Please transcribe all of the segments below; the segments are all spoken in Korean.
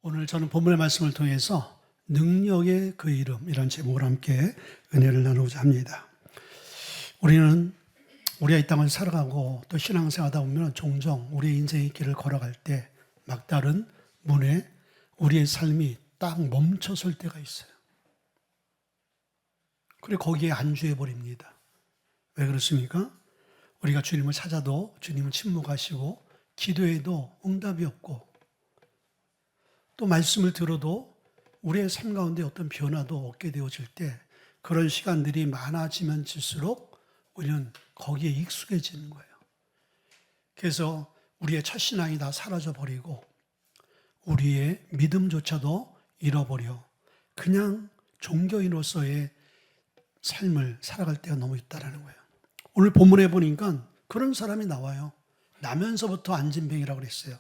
오늘 저는 본문의 말씀을 통해서 능력의 그 이름이라는 제목으로 함께 은혜를 나누고자 합니다. 우리가 이 땅을 살아가고 또 신앙생활하다 보면 종종 우리의 인생의 길을 걸어갈 때 막다른 문에 우리의 삶이 딱 멈춰설 때가 있어요. 그리고 거기에 안주해 버립니다. 왜 그렇습니까? 우리가 주님을 찾아도 주님은 침묵하시고 기도해도 응답이 없고 또 말씀을 들어도 우리의 삶 가운데 어떤 변화도 없게 되어질 때 그런 시간들이 많아지면 질수록 우리는 거기에 익숙해지는 거예요. 그래서 우리의 첫신앙이 다 사라져버리고 우리의 믿음조차도 잃어버려 그냥 종교인으로서의 삶을 살아갈 때가 너무 있다는 거예요. 오늘 본문에 보니까 그런 사람이 나와요. 나면서부터 안진뱅이라고 그랬어요.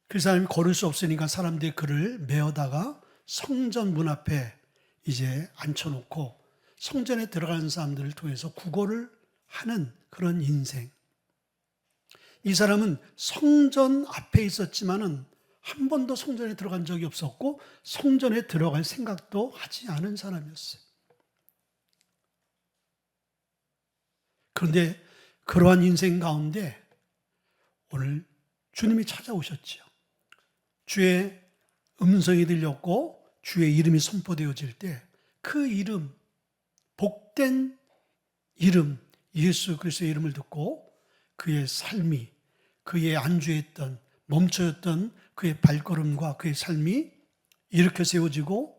그 사람이 걸을 수 없으니까 사람들이 그를 메어다가 성전 문 앞에 이제 앉혀놓고 성전에 들어가는 사람들을 통해서 구걸을 하는 그런 인생. 이 사람은 성전 앞에 있었지만은 한 번도 성전에 들어간 적이 없었고 성전에 들어갈 생각도 하지 않은 사람이었어요. 그런데 그러한 인생 가운데 오늘 주님이 찾아오셨지요. 주의 음성이 들렸고 주의 이름이 선포되어질 때 그 이름, 복된 이름, 예수 그리스도의 이름을 듣고 그의 삶이, 그의 안주했던, 멈춰였던 그의 발걸음과 그의 삶이 이렇게 세워지고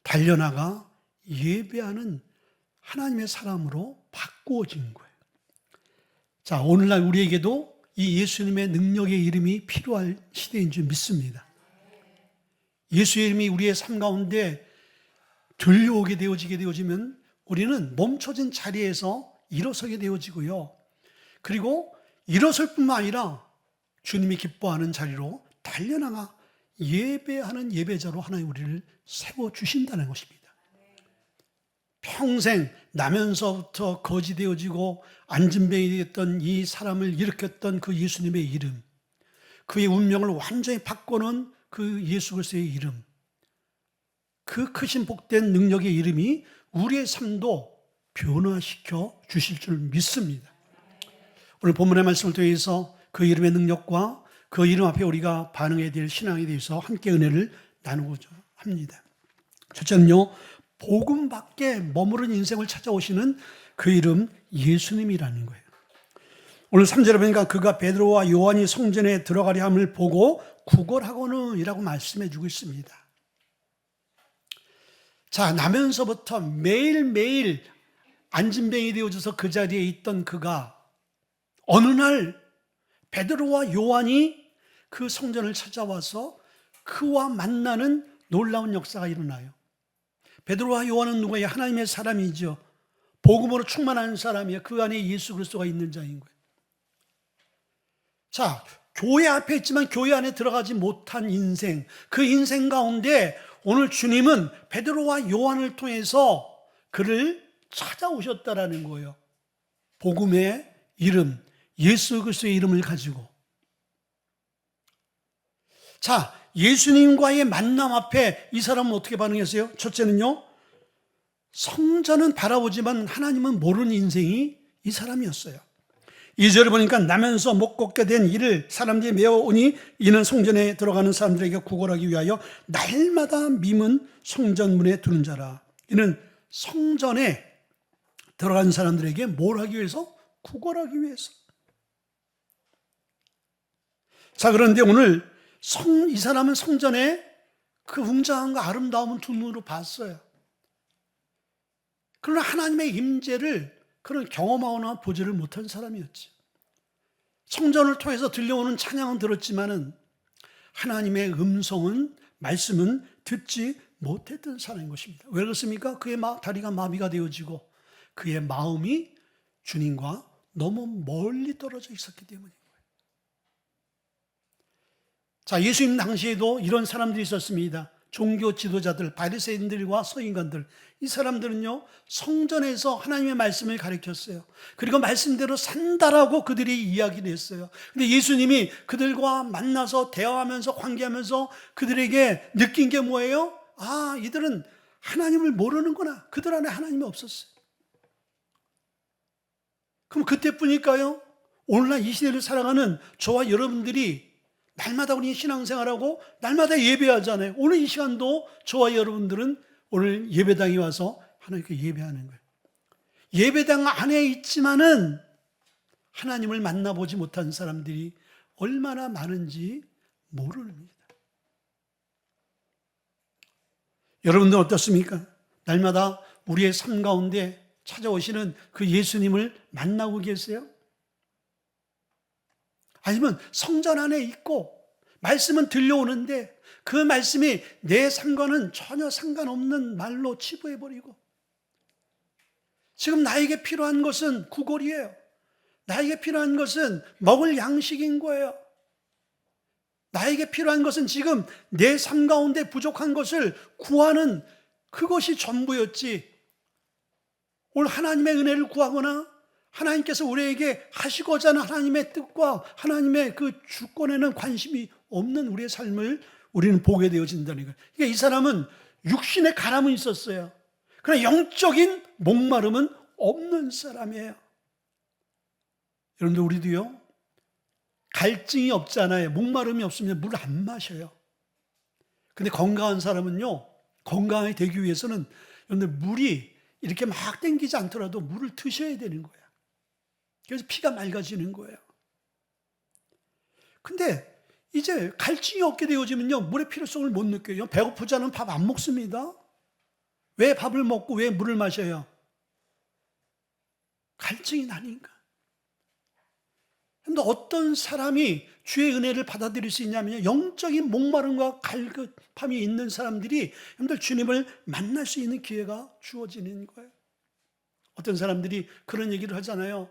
달려나가 예배하는 하나님의 사람으로 바꾸어진 거예요. 자, 오늘날 우리에게도 이 예수님의 능력의 이름이 필요할 시대인 줄 믿습니다. 예수의 이름이 우리의 삶 가운데 들려오게 되어지면 우리는 멈춰진 자리에서 일어서게 되어지고요. 그리고 일어설 뿐만 아니라 주님이 기뻐하는 자리로 달려나가 예배하는 예배자로 하나님 우리를 세워주신다는 것입니다. 평생 나면서부터 거지 되어지고 안진뱅이 되었던 이 사람을 일으켰던 그 예수님의 이름, 그의 운명을 완전히 바꿔놓은 그 예수 그리스도의 이름, 그 크신 복된 능력의 이름이 우리의 삶도 변화시켜 주실 줄 믿습니다. 오늘 본문의 말씀을 통해서 그 이름의 능력과 그 이름 앞에 우리가 반응해야 될 신앙에 대해서 함께 은혜를 나누고자 합니다. 첫째는요, 복음 밖에 머무른 인생을 찾아오시는 그 이름 예수님이라는 거예요. 오늘 3절에 보니까 그가 베드로와 요한이 성전에 들어가려 함을 보고 구걸하고는 이라고 말씀해 주고 있습니다. 자, 나면서부터 매일매일 안진뱅이 되어져서 그 자리에 있던 그가 어느 날 베드로와 요한이 그 성전을 찾아와서 그와 만나는 놀라운 역사가 일어나요. 베드로와 요한은 누구예요? 하나님의 사람이죠. 복음으로 충만한 사람이에요. 그 안에 예수 그리스도가 있는 자인 거예요. 자, 교회 앞에 있지만 교회 안에 들어가지 못한 인생, 그 인생 가운데 오늘 주님은 베드로와 요한을 통해서 그를 찾아오셨다라는 거예요. 복음의 이름, 예수 그리스도의 이름을 가지고. 자, 예수님과의 만남 앞에 이 사람은 어떻게 반응했어요? 첫째는요, 성전은 바라보지만 하나님은 모르는 인생이 이 사람이었어요. 2절을 보니까 나면서 못 걷게 된 이를 사람들이 메어오니 이는 성전에 들어가는 사람들에게 구걸하기 위하여 날마다 밈은 성전문에 두는 자라. 이는 성전에 들어가는 사람들에게 뭘 하기 위해서? 구걸하기 위해서. 자, 그런데 오늘 이 사람은 성전에 그 웅장함과 아름다움은 두 눈으로 봤어요. 그러나 하나님의 임재를 그런 경험하거나 보지를 못한 사람이었지. 성전을 통해서 들려오는 찬양은 들었지만은 하나님의 음성은, 말씀은 듣지 못했던 사람인 것입니다. 왜 그렇습니까? 그의 다리가 마비가 되어지고 그의 마음이 주님과 너무 멀리 떨어져 있었기 때문인 거예요. 자, 예수님 당시에도 이런 사람들이 있었습니다. 종교 지도자들, 바리새인들과 서기관들, 이 사람들은요 성전에서 하나님의 말씀을 가르쳤어요. 그리고 말씀대로 산다라고 그들이 이야기를 했어요. 근데 예수님이 그들과 만나서 대화하면서 관계하면서 그들에게 느낀 게 뭐예요? 아, 이들은 하나님을 모르는구나. 그들 안에 하나님이 없었어요. 그럼 그때뿐일까요? 오늘날 이 시대를 살아가는 저와 여러분들이 날마다 우리 신앙생활하고 날마다 예배하잖아요. 오늘 이 시간도 저와 여러분들은 오늘 예배당에 와서 하나님께 예배하는 거예요. 예배당 안에 있지만은 하나님을 만나보지 못한 사람들이 얼마나 많은지 모릅니다. 여러분들 어떻습니까? 날마다 우리의 삶 가운데 찾아오시는 그 예수님을 만나고 계세요? 아니면 성전 안에 있고 말씀은 들려오는데 그 말씀이 내 삶과는 전혀 상관없는 말로 치부해버리고, 지금 나에게 필요한 것은 구걸이에요. 나에게 필요한 것은 먹을 양식인 거예요. 나에게 필요한 것은 지금 내 삶 가운데 부족한 것을 구하는 그것이 전부였지, 오늘 하나님의 은혜를 구하거나 하나님께서 우리에게 하시고자 하는 하나님의 뜻과 하나님의 그 주권에는 관심이 없는 우리의 삶을 우리는 보게 되어진다는 거예요. 그러니까 이 사람은 육신의 가람은 있었어요. 그러나 영적인 목마름은 없는 사람이에요. 여러분들, 우리도요 갈증이 없잖아요. 목마름이 없으면 물 안 마셔요. 근데 건강한 사람은요, 건강하게 되기 위해서는 여러분들 물이 이렇게 막 땡기지 않더라도 물을 드셔야 되는 거예요. 그래서 피가 맑아지는 거예요. 근데 이제 갈증이 없게 되어지면요 물의 필요성을 못 느껴요. 배고프지 않으면 밥 안 먹습니다. 왜 밥을 먹고 왜 물을 마셔요? 갈증이 나니까. 근데 어떤 사람이 주의 은혜를 받아들일 수 있냐면요, 영적인 목마름과 갈급함이 있는 사람들이 여러분들 주님을 만날 수 있는 기회가 주어지는 거예요. 어떤 사람들이 그런 얘기를 하잖아요.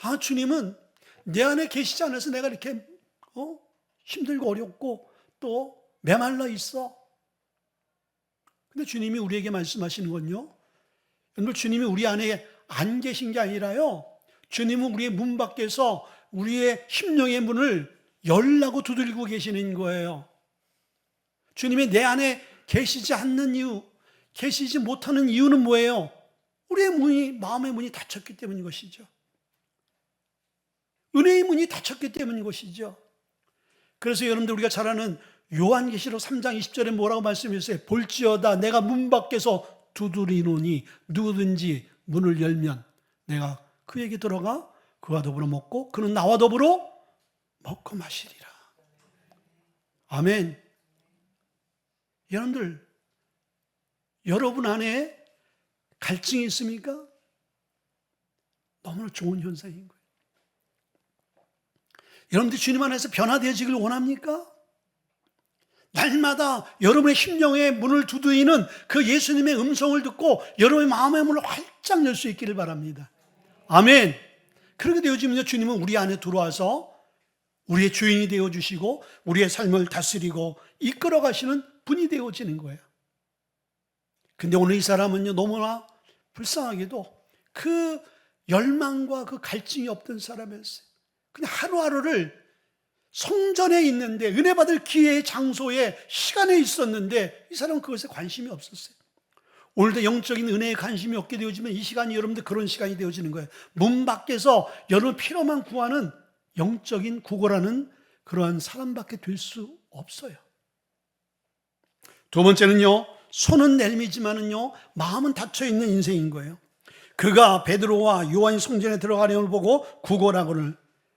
아, 주님은 내 안에 계시지 않아서 내가 이렇게 힘들고 어렵고 또 메말라 있어. 근데 주님이 우리에게 말씀하시는 건요, 여러분, 주님이 우리 안에 안 계신 게 아니라요, 주님은 우리의 문 밖에서 우리의 심령의 문을 열라고 두드리고 계시는 거예요. 주님이 내 안에 계시지 않는 이유, 계시지 못하는 이유는 뭐예요? 우리의 문이, 마음의 문이 닫혔기 때문인 것이죠. 은혜의 문이 닫혔기 때문인 것이죠. 그래서 여러분들, 우리가 잘 아는 요한계시록 3장 20절에 뭐라고 말씀했어요? 볼지어다 내가 문 밖에서 두드리노니 누구든지 문을 열면 내가 그에게 들어가 그와 더불어 먹고 그는 나와 더불어 먹고 마시리라. 아멘. 여러분들, 여러분 안에 갈증이 있습니까? 너무나 좋은 현상인 거예요. 여러분들 주님 안에서 변화되어지길 원합니까? 날마다 여러분의 심령의 문을 두드리는 그 예수님의 음성을 듣고 여러분의 마음의 문을 활짝 열 수 있기를 바랍니다. 아멘. 그렇게 되어지면 주님은 우리 안에 들어와서 우리의 주인이 되어주시고 우리의 삶을 다스리고 이끌어 가시는 분이 되어지는 거예요. 근데 오늘 이 사람은요, 너무나 불쌍하게도 그 열망과 그 갈증이 없던 사람이었어요. 그냥 하루하루를 성전에 있는데, 은혜 받을 기회의 장소에 시간에 있었는데 이 사람은 그것에 관심이 없었어요. 오늘도 영적인 은혜에 관심이 없게 되어지면 이 시간이 여러분들 그런 시간이 되어지는 거예요. 문 밖에서 여러분 필요만 구하는 영적인 구걸하는 그러한 사람밖에 될 수 없어요. 두 번째는요, 손은 내밀지만은요 마음은 닫혀있는 인생인 거예요. 그가 베드로와 요한이 성전에 들어가려는 보고 구걸하고는,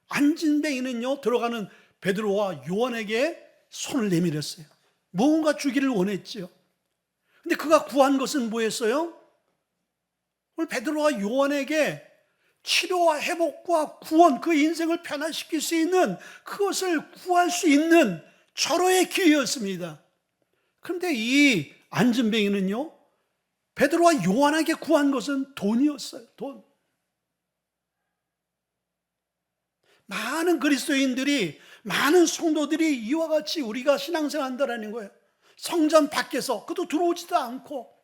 안진뱅이는요 들어가는 베드로와 요한에게 손을 내밀었어요. 무언가 주기를 원했죠. 근데 그가 구한 것은 뭐였어요? 오늘 베드로와 요한에게 치료와 회복과 구원, 그 인생을 변화시킬 수 있는 그것을 구할 수 있는 절호의 기회였습니다. 그런데 이 안진뱅이는요 베드로와 요한에게 구한 것은 돈이었어요. 돈. 많은 그리스도인들이, 많은 성도들이 이와 같이 우리가 신앙생활 한다라는 거예요. 성전 밖에서 그것도 들어오지도 않고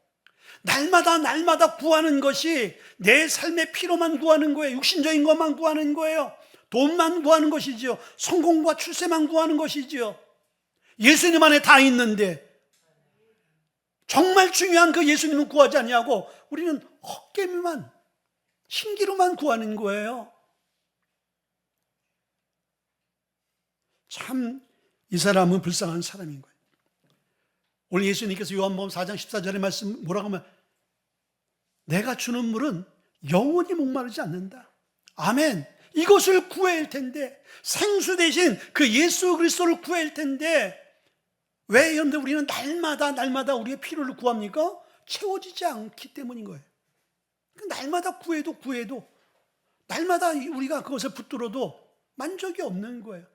날마다 구하는 것이 내 삶의 필요만 구하는 거예요. 육신적인 것만 구하는 거예요. 돈만 구하는 것이지요. 성공과 출세만 구하는 것이지요. 예수님 안에 다 있는데 정말 중요한 그 예수님은 구하지 않냐고 우리는 헛개미만 신기루만 구하는 거예요. 참 이 사람은 불쌍한 사람인 거예요. 오늘 예수님께서 요한복음 4장 14절의 말씀 뭐라고 하면 내가 주는 물은 영원히 목마르지 않는다. 아멘. 이것을 구해야 할 텐데 생수 대신 그 예수 그리스도를 구해야 할 텐데 왜 여러분들 우리는 날마다 우리의 필요를 구합니까? 채워지지 않기 때문인 거예요. 날마다 구해도 날마다 우리가 그것을 붙들어도 만족이 없는 거예요.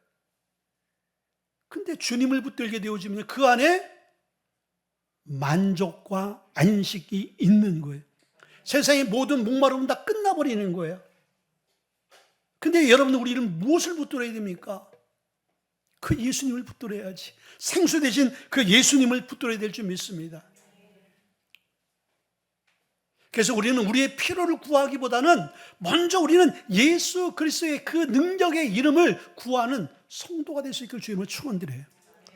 근데 주님을 붙들게 되어지면 그 안에 만족과 안식이 있는 거예요. 세상의 모든 목마름은 다 끝나버리는 거예요. 근데 여러분 우리는 무엇을 붙들어야 됩니까? 그 예수님을 붙들어야지. 생수 대신 그 예수님을 붙들어야 될 줄 믿습니다. 그래서 우리는 우리의 필요를 구하기보다는 먼저 우리는 예수 그리스도의 그 능력의 이름을 구하는 성도가 될 수 있기를 주님을 축원드려요.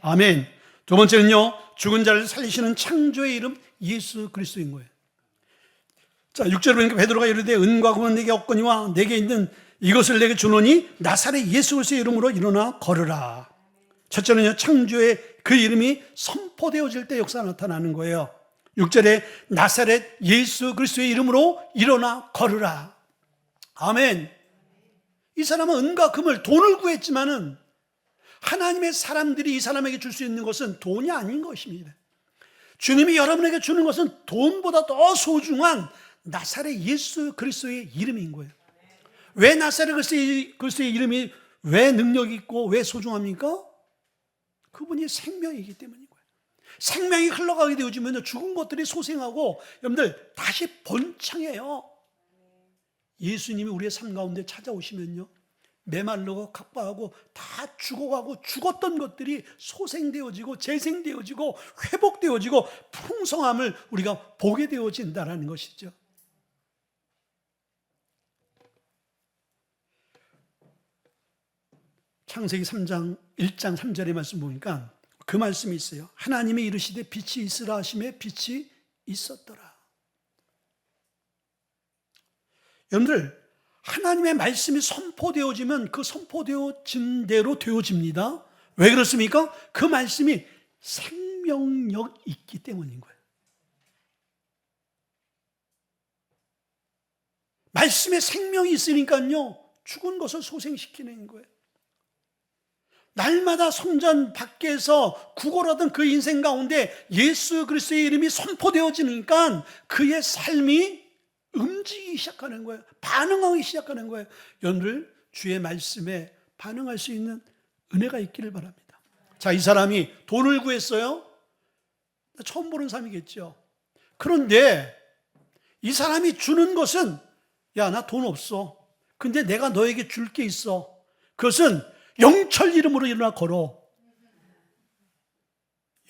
아멘. 두 번째는요, 죽은 자를 살리시는 창조의 이름 예수 그리스도인 거예요. 자, 6절에 보니까 베드로가 이르되 은과 금은 내게 없거니와 내게 있는 이것을 내게 주노니 나사렛 예수 그리스도의 이름으로 일어나 걸으라. 첫째는요, 창조의 그 이름이 선포되어질 때 역사가 나타나는 거예요. 6절에 나사렛 예수 그리스도의 이름으로 일어나 걸으라. 아멘. 이 사람은 은과 금을 돈을 구했지만은 하나님의 사람들이 이 사람에게 줄 수 있는 것은 돈이 아닌 것입니다. 주님이 여러분에게 주는 것은 돈보다 더 소중한 나사렛 예수 그리스도의 이름인 거예요. 왜 나사렛 그리스도의 이름이 왜 능력이 있고 왜 소중합니까? 그분이 생명이기 때문인 거예요. 생명이 흘러가게 되어지면 죽은 것들이 소생하고 여러분들 다시 번창해요. 예수님이 우리의 삶 가운데 찾아오시면요, 메말르고 각박하고 다 죽어가고 죽었던 것들이 소생되어지고 재생되어지고 회복되어지고 풍성함을 우리가 보게 되어진다는 것이죠. 창세기 3장 1장 3절의 말씀 보니까 그 말씀이 있어요. 하나님이 이르시되 빛이 있으라 하심에 빛이 있었더라. 여러분들, 하나님의 말씀이 선포되어지면 그 선포되어진 대로 되어집니다. 왜 그렇습니까? 그 말씀이 생명력 있기 때문인 거예요. 말씀에 생명이 있으니까요, 죽은 것을 소생시키는 거예요. 날마다 성전 밖에서 구걸하던 그 인생 가운데 예수 그리스도의 이름이 선포되어지니까 그의 삶이 움직이기 시작하는 거예요. 반응하기 시작하는 거예요. 여러분들, 주의 말씀에 반응할 수 있는 은혜가 있기를 바랍니다. 자, 이 사람이 돈을 구했어요. 처음 보는 사람이겠죠. 그런데 이 사람이 주는 것은, 야, 나 돈 없어. 근데 내가 너에게 줄 게 있어. 그것은 영철 이름으로 일어나 걸어.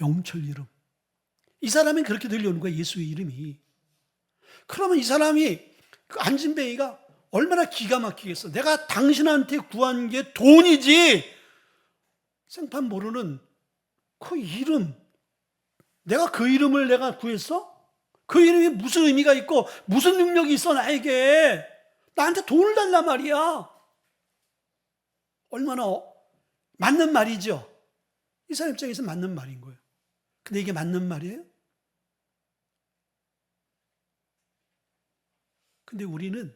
영철 이름. 이 사람이 그렇게 들려오는 거예요. 예수의 이름이. 그러면 이 사람이, 그 안진뱅이가 얼마나 기가 막히겠어. 내가 당신한테 구한 게 돈이지, 생판 모르는 그 이름, 내가 그 이름을 내가 구했어? 그 이름이 무슨 의미가 있고 무슨 능력이 있어 나에게. 나한테 돈을 달란 말이야. 얼마나 맞는 말이죠. 이 사람 입장에서 맞는 말인 거예요. 근데 이게 맞는 말이에요? 근데 우리는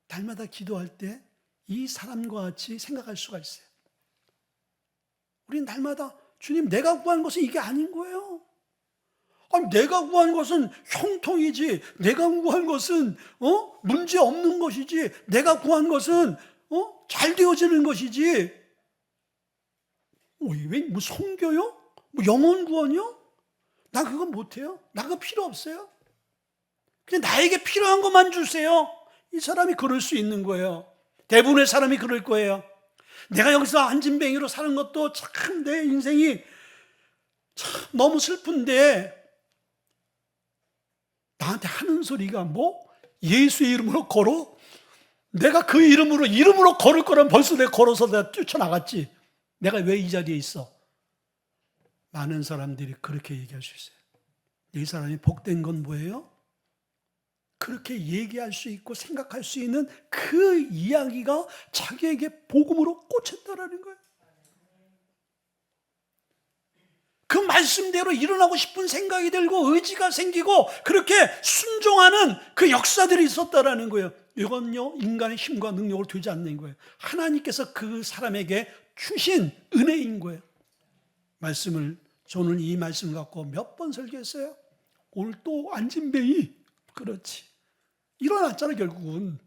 날마다 기도할 때 이 사람과 같이 생각할 수가 있어요. 우리는 날마다, 주님, 내가 구한 것은 이게 아닌 거예요. 아니, 내가 구한 것은 형통이지, 내가 구한 것은 문제 없는 것이지, 내가 구한 것은 잘 되어지는 것이지. 왜 뭐 선교요? 뭐 영혼 구원이요? 나 그거 못해요. 나 그거 필요 없어요. 그냥 나에게 필요한 것만 주세요. 이 사람이 그럴 수 있는 거예요. 대부분의 사람이 그럴 거예요. 내가 여기서 안진뱅이로 사는 것도 참 내 인생이 참 너무 슬픈데 나한테 하는 소리가 뭐? 예수의 이름으로 걸어? 내가 그 이름으로 걸을 거라면 벌써 내가 걸어서 내가 뛰쳐나갔지. 내가 왜 이 자리에 있어? 많은 사람들이 그렇게 얘기할 수 있어요. 이 사람이 복된 건 뭐예요? 그렇게 얘기할 수 있고 생각할 수 있는 그 이야기가 자기에게 복음으로 꽂혔다라는 거예요. 그 말씀대로 일어나고 싶은 생각이 들고 의지가 생기고 그렇게 순종하는 그 역사들이 있었다라는 거예요. 이건요, 인간의 힘과 능력으로 되지 않는 거예요. 하나님께서 그 사람에게 주신 은혜인 거예요. 저는 이 말씀을 갖고 몇 번 설교했어요. 오늘 또 안진뱅이, 그렇지. 일어났잖아, 결국은.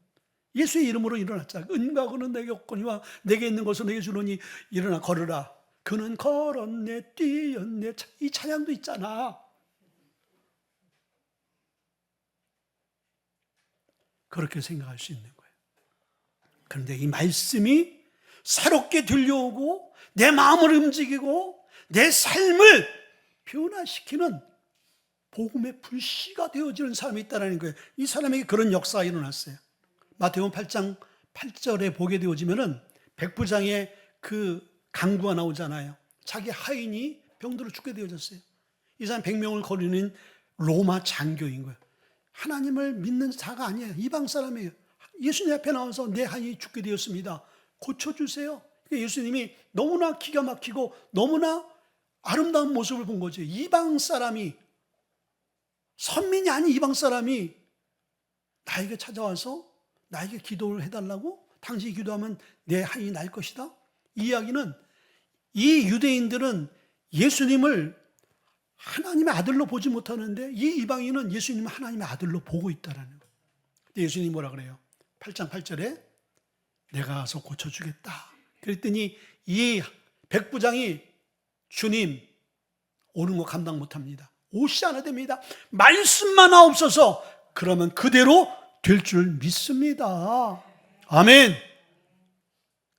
예수의 이름으로 일어났잖아. 은과 그는 내게 없거니와 내게 있는 것을 내게 주노니 일어나 걸으라. 그는 걸었네, 뛰었네. 이 찬양도 있잖아. 그렇게 생각할 수 있는 거예요. 그런데 이 말씀이 새롭게 들려오고 내 마음을 움직이고 내 삶을 변화시키는 복음의 불씨가 되어지는 사람이 있다는 거예요. 이 사람에게 그런 역사가 일어났어요. 마태복음 8장 8절에 보게 되어지면은 백부장의 그 강구가 나오잖아요. 자기 하인이 병들어 죽게 되어졌어요. 이 사람 100명을 거느리는 로마 장교인 거예요. 하나님을 믿는 자가 아니에요. 이방 사람이에요. 예수님 앞에 나와서 내 하인이 죽게 되었습니다. 고쳐주세요. 예수님이 너무나 기가 막히고 너무나 아름다운 모습을 본 거죠. 이방 사람이, 선민이 아닌 이방 사람이 나에게 찾아와서 나에게 기도를 해달라고? 당신이 기도하면 내 하인이 날 것이다? 이 이야기는 이 유대인들은 예수님을 하나님의 아들로 보지 못하는데 이 이방인은 예수님을 하나님의 아들로 보고 있다라는 거예요. 근데 예수님이 뭐라 그래요? 8장 8절에 내가 가서 고쳐주겠다. 그랬더니 이 백부장이 주님, 오는 거 감당 못합니다. 옷이 하나 됩니다. 말씀만 없어서 그러면 그대로 될 줄 믿습니다. 아멘.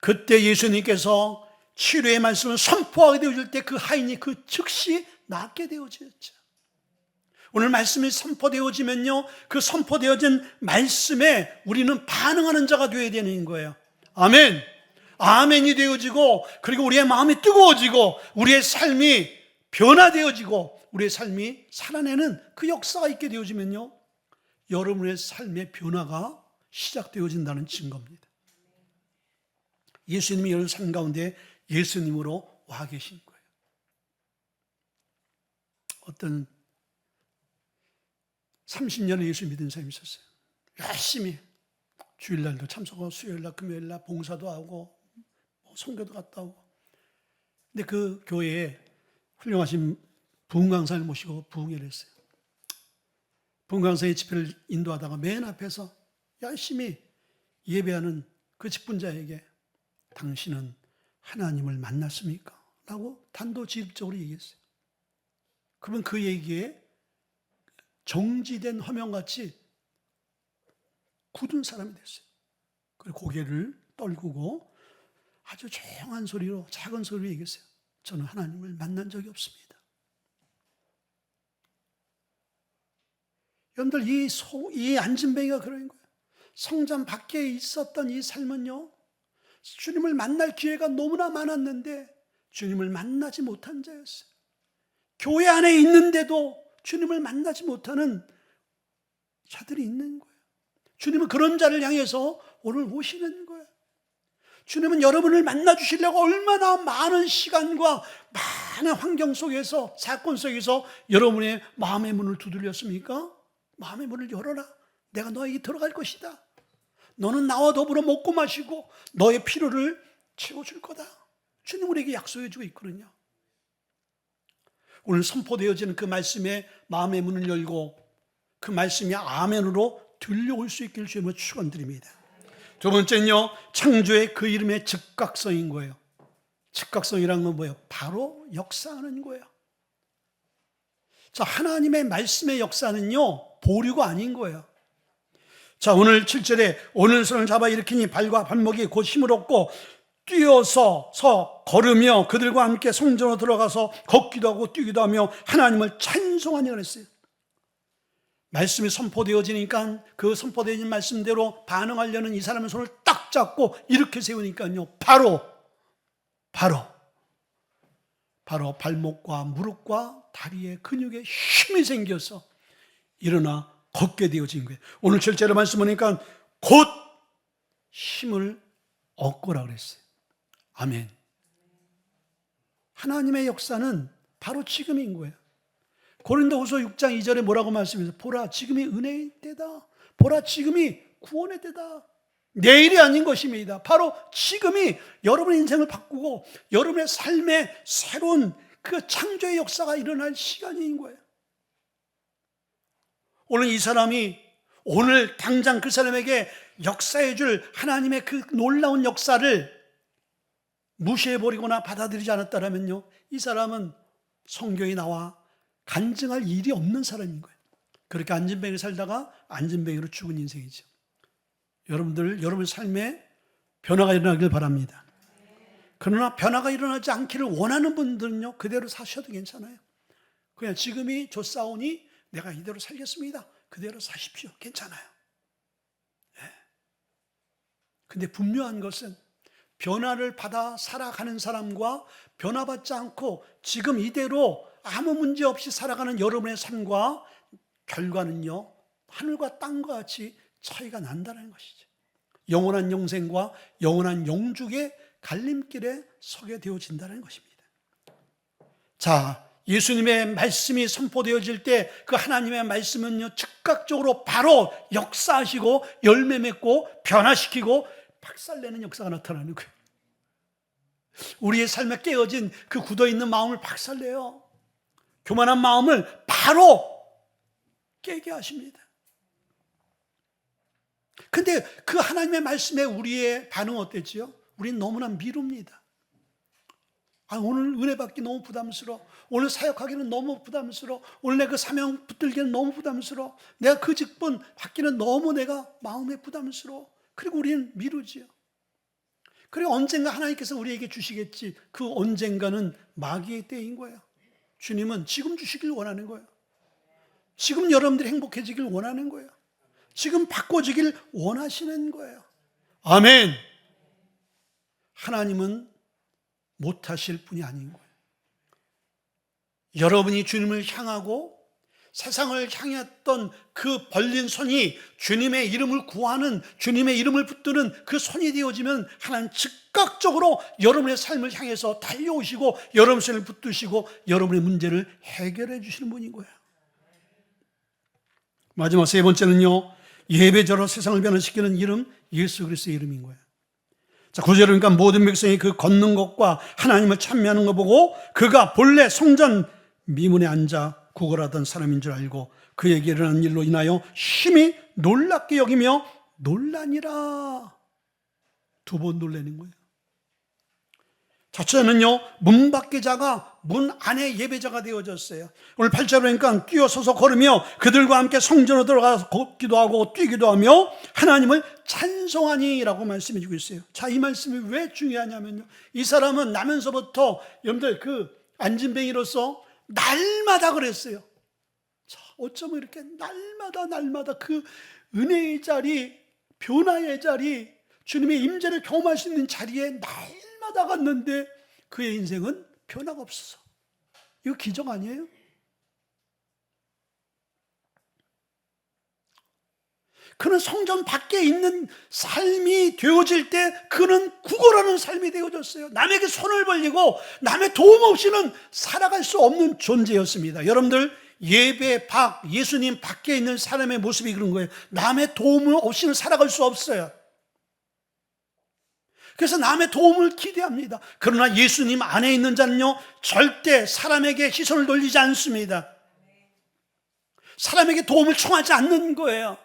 그때 예수님께서 치료의 말씀을 선포하게 되어질 때 그 하인이 그 즉시 낫게 되어졌죠. 오늘 말씀이 선포되어지면요, 그 선포되어진 말씀에 우리는 반응하는 자가 되어야 되는 거예요. 아멘. 아멘이 되어지고, 그리고 우리의 마음이 뜨거워지고, 우리의 삶이 변화되어지고, 우리의 삶이 살아내는 그 역사가 있게 되어지면요, 여러분의 삶의 변화가 시작되어진다는 증거입니다. 예수님이 여러분 삶 가운데 예수님으로 와 계신 거예요. 어떤 30년을 예수 믿은 사람이 있었어요. 열심히 주일날도 참석하고 수요일날 금요일날 봉사도 하고 선교도 갔다 오고. 근데 그 교회에 훌륭하신 부흥강사를 모시고 부흥회를 했어요. 부흥강사의 집회를 인도하다가 맨 앞에서 열심히 예배하는 그 직분자에게 당신은 하나님을 만났습니까? 라고 단도직입적으로 얘기했어요. 그러면 그 얘기에 정지된 화면같이 굳은 사람이 됐어요. 그리고 고개를 떨구고 아주 조용한 소리로, 작은 소리로 얘기했어요. 저는 하나님을 만난 적이 없습니다. 여러분들, 이 안진뱅이가 그런 거예요. 성전 밖에 있었던 이 삶은요, 주님을 만날 기회가 너무나 많았는데 주님을 만나지 못한 자였어요. 교회 안에 있는데도 주님을 만나지 못하는 자들이 있는 거예요. 주님은 그런 자를 향해서 오늘 오시는 거예요. 주님은 여러분을 만나주시려고 얼마나 많은 시간과 많은 환경 속에서, 사건 속에서 여러분의 마음의 문을 두드렸습니까? 마음의 문을 열어라. 내가 너에게 들어갈 것이다. 너는 나와 더불어 먹고 마시고 너의 필요를 채워줄 거다. 주님 우리에게 약속해 주고 있거든요. 오늘 선포되어지는 그 말씀에 마음의 문을 열고 그 말씀이 아멘으로 들려올 수 있기를 주님을 축원드립니다. 두 번째는요, 창조의 그 이름의 즉각성인 거예요. 즉각성이란 건 뭐예요? 바로 역사하는 거예요. 자, 하나님의 말씀의 역사는요, 보류가 아닌 거예요. 자, 오늘 7절에 오늘 손을 잡아 일으키니 발과 발목이 곧 힘을 얻고 뛰어서 걸으며 그들과 함께 성전으로 들어가서 걷기도 하고 뛰기도 하며 하나님을 찬송하니 그랬어요. 말씀이 선포되어지니까 그 선포되어진 말씀대로 반응하려는 이 사람의 손을 딱 잡고 이렇게 세우니까요, 바로 발목과 무릎과 다리에 근육에 힘이 생겨서 일어나 걷게 되어진 거예요. 오늘 7절에 말씀하니까 곧 힘을 얻고라 그랬어요. 아멘. 하나님의 역사는 바로 지금인 거예요. 고린도후서 6장 2절에 뭐라고 말씀해서 보라 지금이 은혜의 때다. 보라 지금이 구원의 때다. 내일이 아닌 것입니다. 바로 지금이 여러분의 인생을 바꾸고 여러분의 삶에 새로운 그 창조의 역사가 일어날 시간인 거예요. 오늘 이 사람이 오늘 당장 그 사람에게 역사해 줄 하나님의 그 놀라운 역사를 무시해버리거나 받아들이지 않았다면요, 이 사람은 성경에 나와 간증할 일이 없는 사람인 거예요. 그렇게 안진뱅이로 살다가 안진뱅이로 죽은 인생이죠. 여러분들, 여러분 삶에 변화가 일어나길 바랍니다. 그러나 변화가 일어나지 않기를 원하는 분들은요, 그대로 사셔도 괜찮아요. 그냥 지금이 좋사오니 내가 이대로 살겠습니다. 그대로 사십시오. 괜찮아요. 근데 분명한 것은 변화를 받아 살아가는 사람과 변화받지 않고 지금 이대로 아무 문제 없이 살아가는 여러분의 삶과 결과는요, 하늘과 땅과 같이 차이가 난다는 것이죠. 영원한 영생과 영원한 영죽의 갈림길에 서게 되어진다는 것입니다. 자, 예수님의 말씀이 선포되어질 때 그 하나님의 말씀은요, 즉각적으로 바로 역사하시고 열매 맺고 변화시키고 박살내는 역사가 나타나는 거예요. 우리의 삶에 깨어진 그 굳어있는 마음을 박살내요. 교만한 마음을 바로 깨게 하십니다. 근데 그 하나님의 말씀에 우리의 반응은 어땠지요? 우리는 너무나 미룹니다. 오늘 은혜 받기 너무 부담스러워. 오늘 사역하기는 너무 부담스러워. 오늘 내 그 사명 붙들기는 너무 부담스러워. 내가 그 직분 받기는 너무 내가 마음에 부담스러워. 그리고 우리는 미루지요. 그리고 언젠가 하나님께서 우리에게 주시겠지. 그 언젠가는 마귀의 때인 거예요. 주님은 지금 주시길 원하는 거예요. 지금 여러분들이 행복해지길 원하는 거예요. 지금 바꿔지길 원하시는 거예요. 아멘. 하나님은 못하실 분이 아닌 거예요. 여러분이 주님을 향하고 세상을 향했던 그 벌린 손이 주님의 이름을 구하는, 주님의 이름을 붙드는 그 손이 되어지면 하나님 즉각적으로 여러분의 삶을 향해서 달려오시고 여러분의 손을 붙드시고 여러분의 문제를 해결해 주시는 분인 거예요. 마지막 세 번째는요, 예배자로 세상을 변화시키는 이름, 예수 그리스도의 이름인 거예요. 자, 9절에 그러니까 모든 백성이 그 걷는 것과 하나님을 찬미하는 거 보고 그가 본래 성전 미문에 앉아 구걸하던 사람인 줄 알고 그에게 일어난 일로 인하여 심히 놀랍게 여기며 놀라니라. 두 번 놀라는 거예요. 첫째는요, 문 밖의 자가 문 안의 예배자가 되어졌어요. 오늘 8절에 보니까 뛰어서서 걸으며 그들과 함께 성전으로 들어가서 걷기도 하고 뛰기도 하며 하나님을 찬송하니라고 말씀해 주고 있어요. 자, 이 말씀이 왜 중요하냐면요, 이 사람은 나면서부터 여러분들 그 안진뱅이로서 날마다 그랬어요. 자, 어쩌면 이렇게 날마다 그 은혜의 자리, 변화의 자리, 주님의 임재를 경험할 수 있는 자리에 날마다 갔는데 그의 인생은 변화가 없어서. 이거 기적 아니에요? 그는 성전 밖에 있는 삶이 되어질 때 그는 구걸하는 삶이 되어졌어요. 남에게 손을 벌리고 남의 도움 없이는 살아갈 수 없는 존재였습니다. 여러분들, 예배 밖, 예수님 밖에 있는 사람의 모습이 그런 거예요. 남의 도움 없이는 살아갈 수 없어요. 그래서 남의 도움을 기대합니다. 그러나 예수님 안에 있는 자는요, 절대 사람에게 시선을 돌리지 않습니다. 사람에게 도움을 청하지 않는 거예요.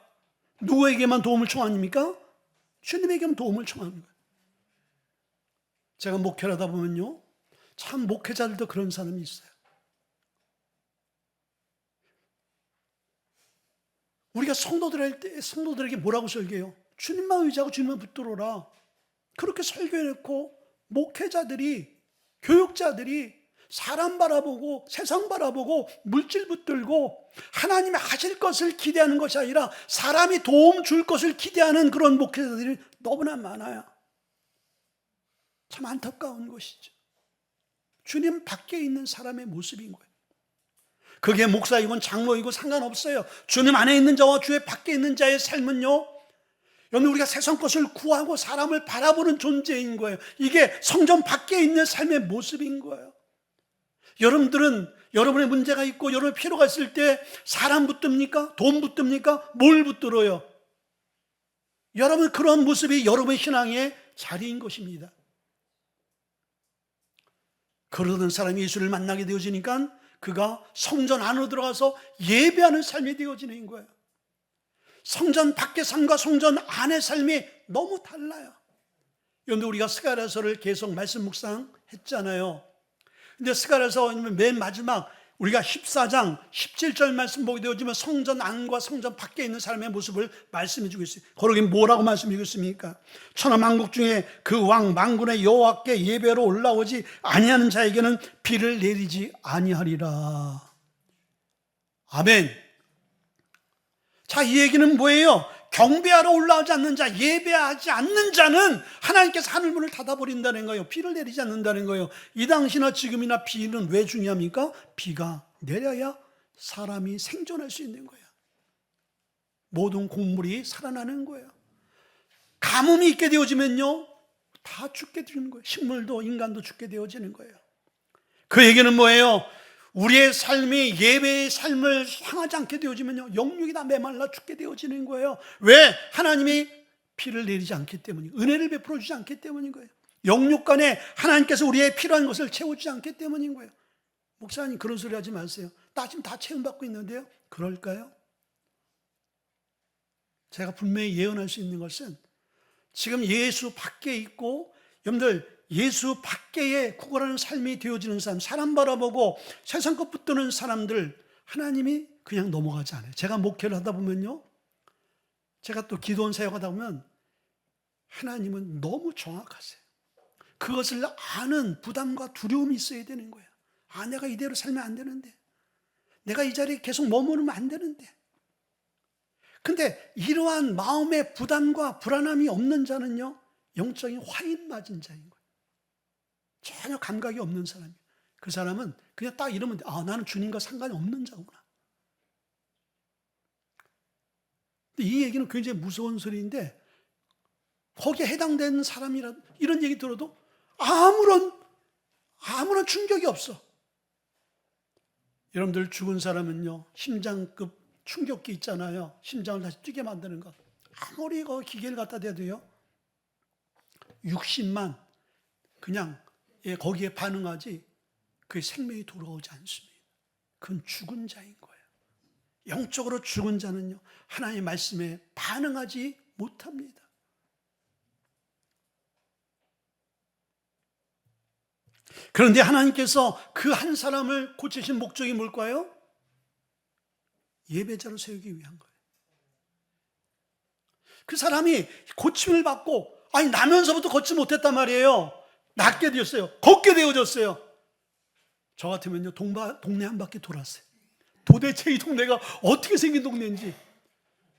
누구에게만 도움을 청합니까? 주님에게만 도움을 청하는 거예요. 제가 목회를 하다 보면요, 참 목회자들도 그런 사람이 있어요. 우리가 성도들 할 때 성도들에게 뭐라고 설교해요? 주님만 의지하고 주님만 붙들어라. 그렇게 설교해놓고 목회자들이, 교육자들이 사람 바라보고 세상 바라보고 물질 붙들고 하나님이 하실 것을 기대하는 것이 아니라 사람이 도움 줄 것을 기대하는 그런 목회자들이 너무나 많아요. 참 안타까운 것이죠. 주님 밖에 있는 사람의 모습인 거예요. 그게 목사이건 장로이고 상관없어요. 주님 안에 있는 자와 주의 밖에 있는 자의 삶은요, 여러분, 우리가 세상 것을 구하고 사람을 바라보는 존재인 거예요. 이게 성전 밖에 있는 삶의 모습인 거예요. 여러분들은 여러분의 문제가 있고 여러분의 필요가 있을 때 사람 붙듭니까? 돈 붙듭니까? 뭘 붙들어요? 여러분, 그런 모습이 여러분의 신앙의 자리인 것입니다. 그러던 사람이 예수를 만나게 되어지니까 그가 성전 안으로 들어가서 예배하는 삶이 되어지는 거예요. 성전 밖의 삶과 성전 안의 삶이 너무 달라요. 여러분들, 우리가 스가랴서를 계속 말씀 묵상했잖아요. 근데 스가랴서 맨 마지막 우리가 14장 17절 말씀 보게 되어지면 성전 안과 성전 밖에 있는 삶의 모습을 말씀해 주고 있어요. 거기 뭐라고 말씀해 주겠습니까? 천하만국 중에 그 왕 만군의 여호와께 예배로 올라오지 아니하는 자에게는 비를 내리지 아니하리라. 아멘. 자, 이 얘기는 뭐예요? 경배하러 올라오지 않는 자, 예배하지 않는 자는 하나님께서 하늘문을 닫아버린다는 거예요. 비를 내리지 않는다는 거예요. 이 당시나 지금이나 비는 왜 중요합니까? 비가 내려야 사람이 생존할 수 있는 거예요. 모든 곡물이 살아나는 거예요. 가뭄이 있게 되어지면요, 다 죽게 되는 거예요. 식물도 인간도 죽게 되어지는 거예요. 그 얘기는 뭐예요? 우리의 삶이 예배의 삶을 향하지 않게 되어지면요, 영육이 다 메말라 죽게 되어지는 거예요. 왜? 하나님이 피를 내리지 않기 때문이에요. 은혜를 베풀어 주지 않기 때문인 거예요. 영육 간에 하나님께서 우리의 필요한 것을 채워주지 않기 때문인 거예요. 목사님, 그런 소리 하지 마세요. 나 지금 다 채움받고 있는데요. 그럴까요? 제가 분명히 예언할 수 있는 것은 지금 예수 밖에 있고, 여러분들, 예수 밖에 구걸하는 삶이 되어지는 사람 바라보고 세상 것 붙드는 사람들, 하나님이 그냥 넘어가지 않아요. 제가 목회를 하다 보면요, 제가 또 기도원 사역하다 보면 하나님은 너무 정확하세요. 그것을 아는 부담과 두려움이 있어야 되는 거예요. 아, 내가 이대로 살면 안 되는데, 내가 이 자리에 계속 머무르면 안 되는데. 근데 이러한 마음의 부담과 불안함이 없는 자는요, 영적인 화인 맞은 자인 거예요. 전혀 감각이 없는 사람이에요. 그 사람은 그냥 딱 이러면 돼. 아, 나는 주님과 상관이 없는 자구나. 근데 이 얘기는 굉장히 무서운 소리인데, 거기에 해당되는 사람이라 이런 얘기 들어도 아무런 충격이 없어. 여러분들, 죽은 사람은요, 심장급 충격기 있잖아요. 심장을 다시 뛰게 만드는 것. 아무리 기계를 갖다 대도요, 60만 그냥 거기에 반응하지 그 생명이 돌아오지 않습니다. 그건 죽은 자인 거예요. 영적으로 죽은 자는요, 하나님의 말씀에 반응하지 못합니다. 그런데 하나님께서 그 한 사람을 고치신 목적이 뭘까요? 예배자로 세우기 위한 거예요. 그 사람이 고침을 받고, 아니, 나면서부터 걷지 못했단 말이에요. 낫게 되었어요. 걷게 되어졌어요. 저 같으면요, 동네 한 바퀴 돌았어요. 도대체 이 동네가 어떻게 생긴 동네인지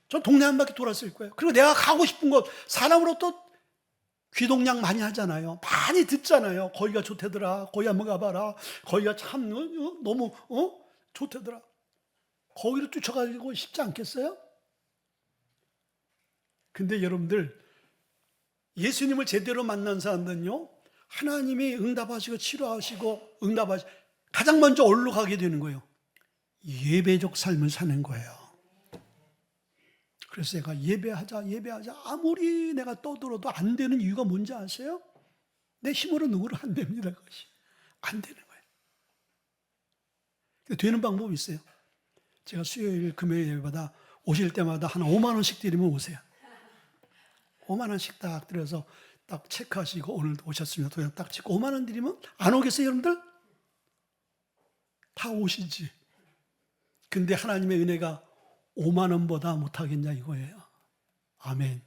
전 동네 한 바퀴 돌았을 거예요. 그리고 내가 가고 싶은 곳, 사람으로 또 귀동냥 많이 하잖아요. 많이 듣잖아요. 거기가 좋대더라. 거기 한번 가봐라. 거기가 참 너무 좋대더라. 거기로 쫓아가고 싶지 않겠어요? 근데 여러분들, 예수님을 제대로 만난 사람들은요, 하나님이 응답하시고 치료하시고 가장 먼저 어디로 가게 되는 거예요? 예배적 삶을 사는 거예요. 그래서 내가 예배하자 아무리 내가 떠들어도 안 되는 이유가 뭔지 아세요? 내 힘으로 누구를 안 됩니다. 그것이 안 되는 거예요. 되는 방법이 있어요. 제가 수요일 금요일 예배마다 오실 때마다 한 5만 원씩 드리면 오세요. 5만 원씩 딱 드려서 딱 체크하시고, 오늘도 오셨습니다. 도장 딱 찍고 5만 원 드리면 안 오겠어요, 여러분들? 다 오시지. 근데 하나님의 은혜가 5만 원보다 못하겠냐 이거예요. 아멘.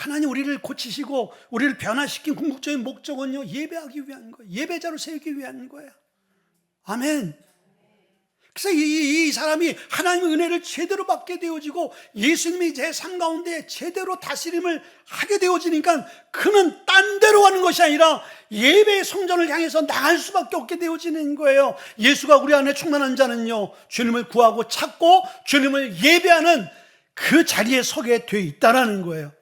하나님 우리를 고치시고 우리를 변화시킨 궁극적인 목적은요, 예배하기 위한 거예요. 예배자로 세우기 위한 거예요. 아멘. 그래서 이 사람이 하나님의 은혜를 제대로 받게 되어지고 예수님이 제 삶 가운데 제대로 다스림을 하게 되어지니까 그는 딴 데로 가는 것이 아니라 예배의 성전을 향해서 나갈 수밖에 없게 되어지는 거예요. 예수가 우리 안에 충만한 자는요, 주님을 구하고 찾고 주님을 예배하는 그 자리에 서게 돼 있다라는 거예요.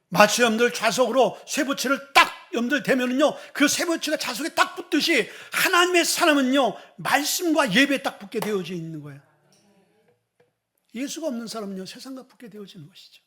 마치 여러분들 좌석으로 쇠붙이를 딱 여러분들 대면은요, 그 쇠붙이가 좌석에 딱 붙듯이 하나님의 사람은요, 말씀과 예배에 딱 붙게 되어져 있는 거예요. 예수가 없는 사람은요, 세상과 붙게 되어지는 것이죠.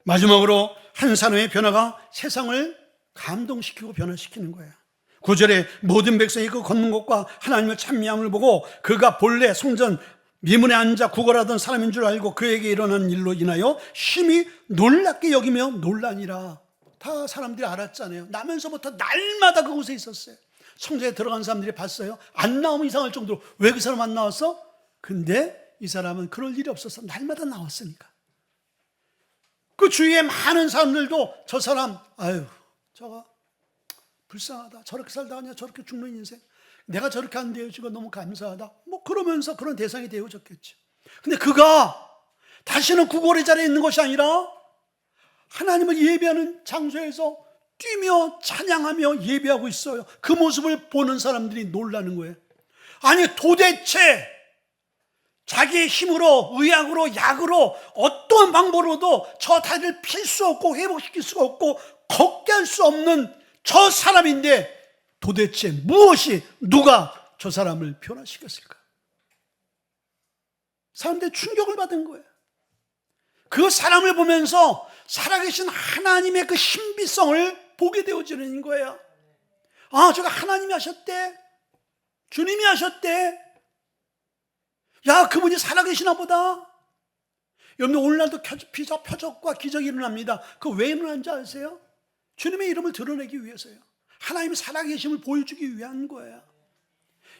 마지막으로 한 사람의 변화가 세상을 감동시키고 변화시키는 거예요. 9절에 모든 백성이 그 걷는 것과 하나님의 찬미함을 보고 그가 본래 성전 미문에 앉아 구걸하던 사람인 줄 알고 그에게 일어난 일로 인하여 심히 놀랍게 여기며 놀라니라. 다 사람들이 알았잖아요. 나면서부터 날마다 그곳에 있었어요. 성전에 들어간 사람들이 봤어요. 안 나오면 이상할 정도로. 왜 그 사람 안 나왔어? 근데 이 사람은 그럴 일이 없어서 날마다 나왔으니까. 그 주위에 많은 사람들도 저 사람, 아유, 저거 불쌍하다. 저렇게 살다가 그냥 저렇게 죽는 인생. 내가 저렇게 안 되어지고 너무 감사하다. 뭐 그러면서 그런 대상이 되어졌겠죠. 근데 그가 다시는 구걸의 자리에 있는 것이 아니라 하나님을 예배하는 장소에서 뛰며 찬양하며 예배하고 있어요. 그 모습을 보는 사람들이 놀라는 거예요. 아니 도대체 자기의 힘으로, 의학으로, 약으로 어떠한 방법으로도 저 다리를 필 수 없고 회복시킬 수가 없고 걷게 할 수 없는 저 사람인데 도대체 무엇이, 누가 저 사람을 변화시켰을까? 사람들이 충격을 받은 거예요. 그 사람을 보면서 살아계신 하나님의 그 신비성을 보게 되어지는 거예요. 아, 저거 하나님이 하셨대. 주님이 하셨대. 야, 그분이 살아계시나 보다. 여러분, 오늘날도 표적과 기적이 일어납니다. 그 왜 일어난지 아세요? 주님의 이름을 드러내기 위해서요. 하나님의 살아계심을 보여주기 위한 거예요.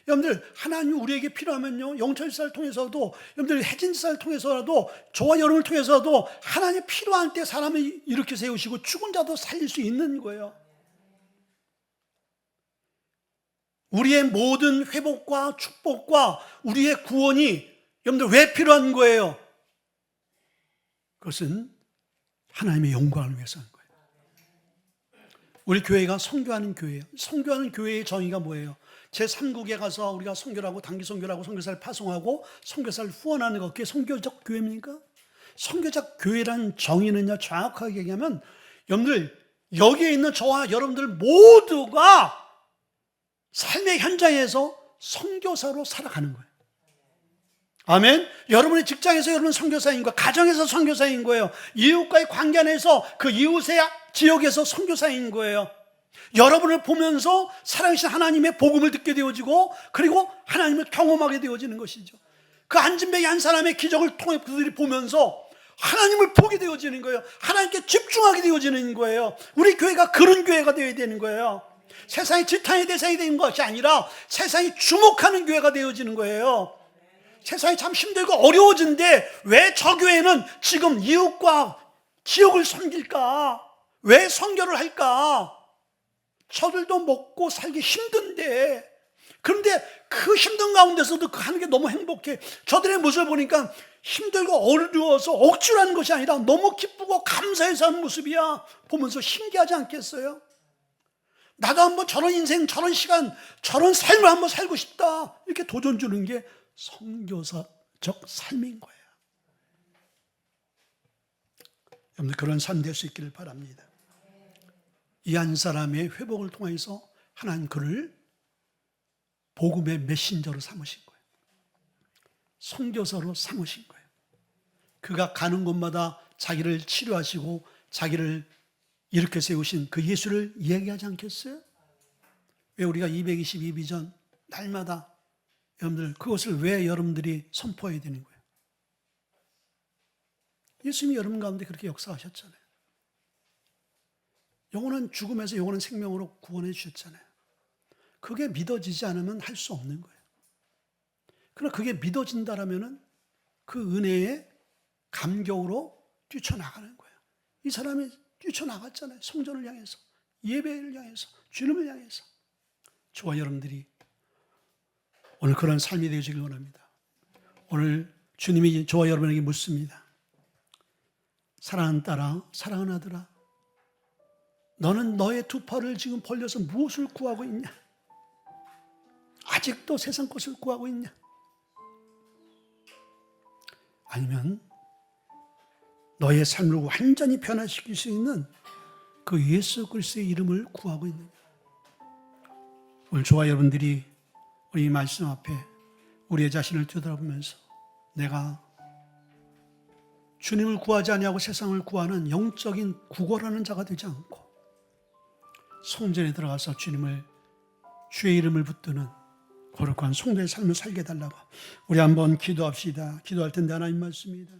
여러분들, 하나님 우리에게 필요하면요, 영천지사를 통해서도, 여러분들 해진지사를 통해서라도, 저와 여러분을 통해서도 하나님 필요한 때 사람을 일으켜 세우시고 죽은 자도 살릴 수 있는 거예요. 우리의 모든 회복과 축복과 우리의 구원이 여러분들 왜 필요한 거예요? 그것은 하나님의 영광을 위해서 하는 거예요. 우리 교회가 선교하는 교회예요. 선교하는 교회의 정의가 뭐예요? 제3국에 가서 우리가 선교를 하고 단기 선교를 하고 선교사를 파송하고 선교사를 후원하는 것, 그게 선교적 교회입니까? 선교적 교회란 정의는요, 정확하게 얘기하면 여러분들 여기에 있는 저와 여러분들 모두가 삶의 현장에서 선교사로 살아가는 거예요. 아멘. 여러분의 직장에서 여러분 선교사인 거예요. 가정에서 선교사인 거예요. 이웃과의 관계 안에서 그 이웃의 지역에서 선교사인 거예요. 여러분을 보면서 살아계신 하나님의 복음을 듣게 되어지고 그리고 하나님을 경험하게 되어지는 것이죠. 그 안진뱅이 한 사람의 기적을 통해 그들이 보면서 하나님을 보게 되어지는 거예요. 하나님께 집중하게 되어지는 거예요. 우리 교회가 그런 교회가 되어야 되는 거예요. 세상의 지탄의 대상이 되는 것이 아니라 세상이 주목하는 교회가 되어지는 거예요. 세상이 참 힘들고 어려워진데 왜 저 교회는 지금 이웃과 지역을 섬길까? 왜 선교를 할까? 저들도 먹고 살기 힘든데, 그런데 그 힘든 가운데서도 그 하는 게 너무 행복해. 저들의 모습을 보니까 힘들고 어려워서 억지로 하는 것이 아니라 너무 기쁘고 감사해서 하는 모습이야. 보면서 신기하지 않겠어요? 나도 한번 저런 인생, 저런 시간, 저런 삶을 한번 살고 싶다. 이렇게 도전 주는 게 선교사적 삶인 거예요. 여러분, 그런 삶 될 수 있기를 바랍니다. 이 한 사람의 회복을 통해서 하나님 그를 복음의 메신저로 삼으신 거예요. 선교사로 삼으신 거예요. 그가 가는 곳마다 자기를 치료하시고 자기를 일으켜 세우신 그 예수를 이야기하지 않겠어요? 왜 우리가 222비전 날마다 여러분들 그것을 왜 여러분들이 선포해야 되는 거예요? 예수님이 여러분 가운데 그렇게 역사하셨잖아요. 영원한 죽음에서 영원한 생명으로 구원해 주셨잖아요. 그게 믿어지지 않으면 할 수 없는 거예요. 그러나 그게 믿어진다라면은 그 은혜의 감격으로 뛰쳐나가는 거예요. 이 사람이 뛰쳐나갔잖아요. 성전을 향해서, 예배를 향해서, 주님을 향해서. 저와 여러분들이 오늘 그런 삶이 되어지길 원합니다. 오늘 주님이 저와 여러분에게 묻습니다. 사랑하는 딸아, 사랑하는 아들아, 너는 너의 두 팔을 지금 벌려서 무엇을 구하고 있냐? 아직도 세상 것을 구하고 있냐? 아니면 너의 삶을 완전히 변화시킬 수 있는 그 예수 그리스도의 이름을 구하고 있느냐? 오늘 저와 여러분들이 우리 말씀 앞에 우리의 자신을 뒤돌아보면서 내가 주님을 구하지 아니하고 세상을 구하는 영적인 구걸하는 자가 되지 않고 성전에 들어가서 주의 이름을 붙드는 거룩한 성도의 삶을 살게 해달라고 우리 한번 기도합시다. 기도할 텐데 하나님 말씀입니다.